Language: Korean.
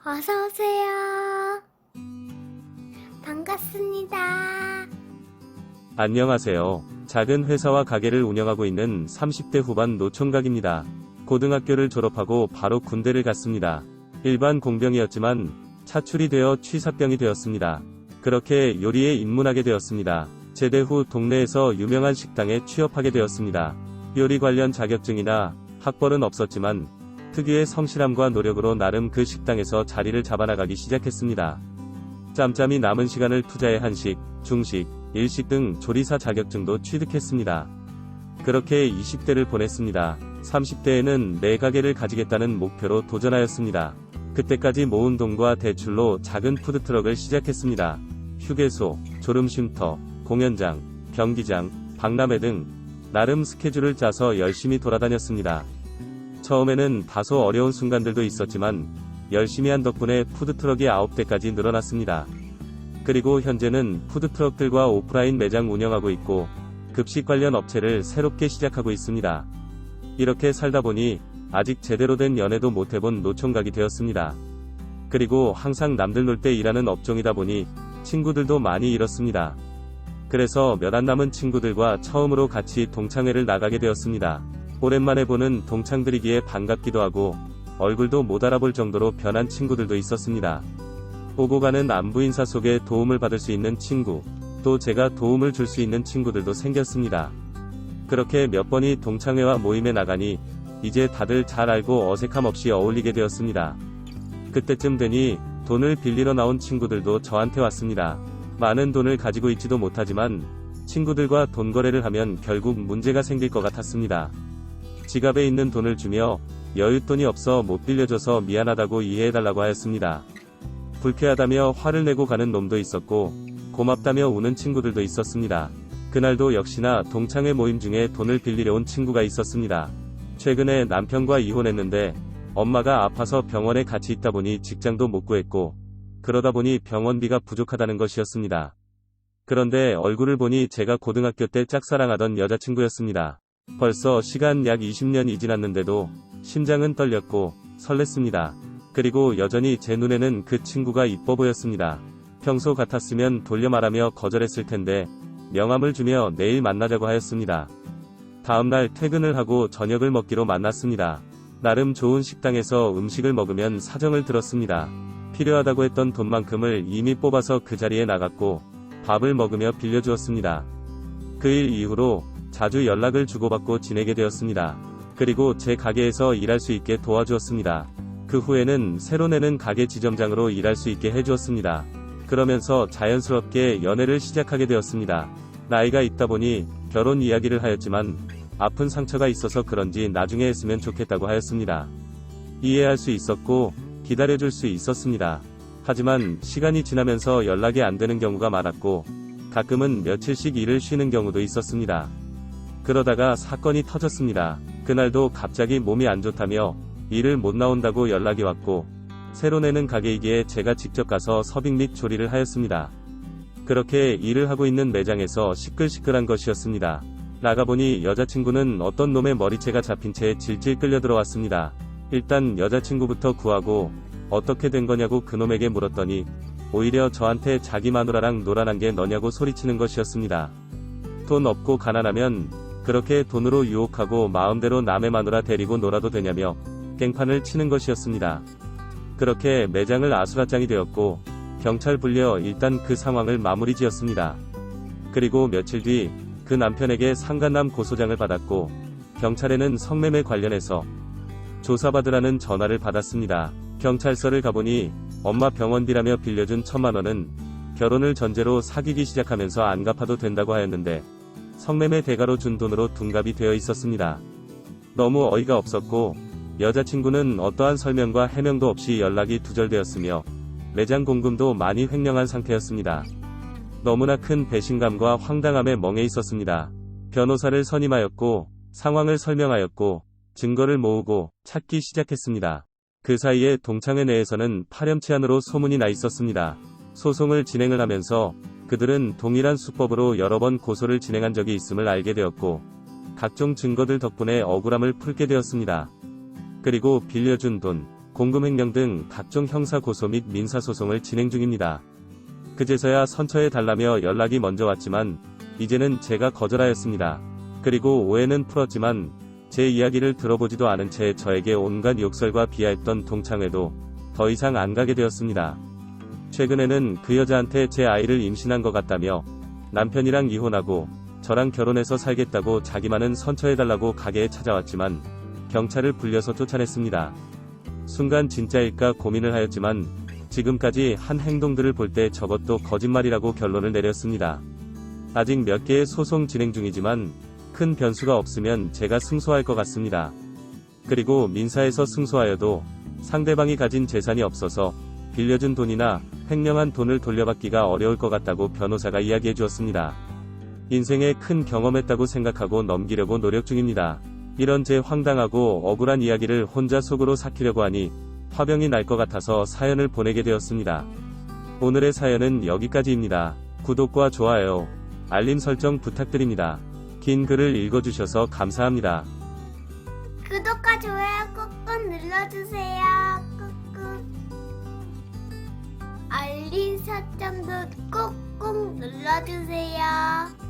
어서오세요. 반갑습니다. 안녕하세요. 작은 회사와 가게를 운영하고 있는 30대 후반 노총각입니다. 고등학교를 졸업하고 바로 군대를 갔습니다. 일반 공병이었지만 차출이 되어 취사병이 되었습니다. 그렇게 요리에 입문하게 되었습니다. 제대 후 동네에서 유명한 식당에 취업하게 되었습니다. 요리 관련 자격증이나 학벌은 없었지만 특유의 성실함과 노력으로 나름 그 식당에서 자리를 잡아나가기 시작했습니다. 짬짬이 남은 시간을 투자해 한식, 중식, 일식 등 조리사 자격증도 취득했습니다. 그렇게 20대를 보냈습니다. 30대에는 내 가게를 가지겠다는 목표로 도전하였습니다. 그때까지 모은 돈과 대출로 작은 푸드트럭을 시작했습니다. 휴게소, 졸음쉼터, 공연장, 경기장, 박람회 등 나름 스케줄을 짜서 열심히 돌아다녔습니다. 처음에는 다소 어려운 순간들도 있었지만 열심히 한 덕분에 푸드트럭이 9대까지 늘어났습니다. 그리고 현재는 푸드트럭들과 오프라인 매장 운영하고 있고 급식 관련 업체를 새롭게 시작하고 있습니다. 이렇게 살다 보니 아직 제대로 된 연애도 못해본 노총각이 되었습니다. 그리고 항상 남들 놀 때 일하는 업종이다 보니 친구들도 많이 잃었습니다. 그래서 몇 안 남은 친구들과 처음으로 같이 동창회를 나가게 되었습니다. 오랜만에 보는 동창들이기에 반갑기도 하고 얼굴도 못 알아볼 정도로 변한 친구들도 있었습니다. 오고 가는 안부 인사 속에 도움을 받을 수 있는 친구, 또 제가 도움을 줄 수 있는 친구들도 생겼습니다. 그렇게 몇 번이 동창회와 모임에 나가니 이제 다들 잘 알고 어색함 없이 어울리게 되었습니다. 그때쯤 되니 돈을 빌리러 나온 친구들도 저한테 왔습니다. 많은 돈을 가지고 있지도 못하지만 친구들과 돈 거래를 하면 결국 문제가 생길 것 같았습니다. 지갑에 있는 돈을 주며 여윳돈이 없어 못 빌려줘서 미안하다고 이해해달라고 하였습니다. 불쾌하다며 화를 내고 가는 놈도 있었고 고맙다며 우는 친구들도 있었습니다. 그날도 역시나 동창회 모임 중에 돈을 빌리려 온 친구가 있었습니다. 최근에 남편과 이혼했는데 엄마가 아파서 병원에 같이 있다 보니 직장도 못 구했고 그러다 보니 병원비가 부족하다는 것이었습니다. 그런데 얼굴을 보니 제가 고등학교 때 짝사랑하던 여자친구였습니다. 벌써 시간 약 20년이 지났는데도 심장은 떨렸고 설렜습니다. 그리고 여전히 제 눈에는 그 친구가 이뻐 보였습니다. 평소 같았으면 돌려 말하며 거절했을 텐데 명함을 주며 내일 만나자고 하였습니다. 다음날 퇴근을 하고 저녁을 먹기로 만났습니다. 나름 좋은 식당에서 음식을 먹으면 사정을 들었습니다. 필요하다고 했던 돈만큼을 이미 뽑아서 그 자리에 나갔고 밥을 먹으며 빌려주었습니다. 그 일 이후로 자주 연락을 주고받고 지내게 되었습니다. 그리고 제 가게에서 일할 수 있게 도와주었습니다. 그 후에는 새로 내는 가게 지점장으로 일할 수 있게 해주었습니다. 그러면서 자연스럽게 연애를 시작하게 되었습니다. 나이가 있다 보니 결혼 이야기를 하였지만 아픈 상처가 있어서 그런지 나중에 했으면 좋겠다고 하였습니다. 이해할 수 있었고 기다려줄 수 있었습니다. 하지만 시간이 지나면서 연락이 안 되는 경우가 많았고 가끔은 며칠씩 일을 쉬는 경우도 있었습니다. 그러다가 사건이 터졌습니다. 그날도 갑자기 몸이 안 좋다며 일을 못 나온다고 연락이 왔고 새로 내는 가게이기에 제가 직접 가서 서빙 및 조리를 하였습니다. 그렇게 일을 하고 있는 매장에서 시끌시끌한 것이었습니다. 나가보니 여자친구는 어떤 놈의 머리채가 잡힌 채 질질 끌려 들어왔습니다. 일단 여자친구부터 구하고 어떻게 된 거냐고 그놈에게 물었더니 오히려 저한테 자기 마누라랑 놀아난 게 너냐고 소리치는 것이었습니다. 돈 없고 가난하면 그렇게 돈으로 유혹하고 마음대로 남의 마누라 데리고 놀아도 되냐며 깽판을 치는 것이었습니다. 그렇게 매장을 아수라장이 되었고 경찰 불려 일단 그 상황을 마무리 지었습니다. 그리고 며칠 뒤 그 남편에게 상간남 고소장을 받았고 경찰에는 성매매 관련해서 조사받으라는 전화를 받았습니다. 경찰서를 가보니 엄마 병원비라며 빌려준 1000만원은 결혼을 전제로 사귀기 시작하면서 안 갚아도 된다고 하였는데 성매매 대가로 준 돈으로 둔갑이 되어 있었습니다. 너무 어이가 없었고 여자친구는 어떠한 설명과 해명도 없이 연락이 두절되었으며 매장 공금도 많이 횡령한 상태였습니다. 너무나 큰 배신감과 황당함에 멍해 있었습니다. 변호사를 선임하였고 상황을 설명하였고 증거를 모으고 찾기 시작했습니다. 그 사이에 동창회 내에서는 파렴치한으로 소문이 나 있었습니다. 소송을 진행을 하면서 그들은 동일한 수법으로 여러 번 고소를 진행한 적이 있음을 알게 되었고 각종 증거들 덕분에 억울함을 풀게 되었습니다. 그리고 빌려준 돈, 공금횡령 등 각종 형사고소 및 민사소송을 진행 중입니다. 그제서야 선처해 달라며 연락이 먼저 왔지만 이제는 제가 거절하였습니다. 그리고 오해는 풀었지만 제 이야기를 들어보지도 않은 채 저에게 온갖 욕설과 비하했던 동창회도 더 이상 안 가게 되었습니다. 최근에는 그 여자한테 제 아이를 임신한 것 같다며 남편이랑 이혼하고 저랑 결혼해서 살겠다고 자기만은 선처해달라고 가게에 찾아왔지만 경찰을 불려서 쫓아냈습니다. 순간 진짜일까 고민을 하였지만 지금까지 한 행동들을 볼 때 저것도 거짓말이라고 결론을 내렸습니다. 아직 몇 개의 소송 진행 중이지만 큰 변수가 없으면 제가 승소할 것 같습니다. 그리고 민사에서 승소하여도 상대방이 가진 재산이 없어서 빌려준 돈이나 횡령한 돈을 돌려받기가 어려울 것 같다고 변호사가 이야기해 주었습니다. 인생에 큰 경험했다고 생각하고 넘기려고 노력 중입니다. 이런 제 황당하고 억울한 이야기를 혼자 속으로 삭히려고 하니 화병이 날 것 같아서 사연을 보내게 되었습니다. 오늘의 사연은 여기까지입니다. 구독과 좋아요, 알림 설정 부탁드립니다. 긴 글을 읽어주셔서 감사합니다. 구독과 좋아요 꾹꾹 눌러주세요. 꾹꾹. 알림 설정도 꾹꾹 눌러주세요.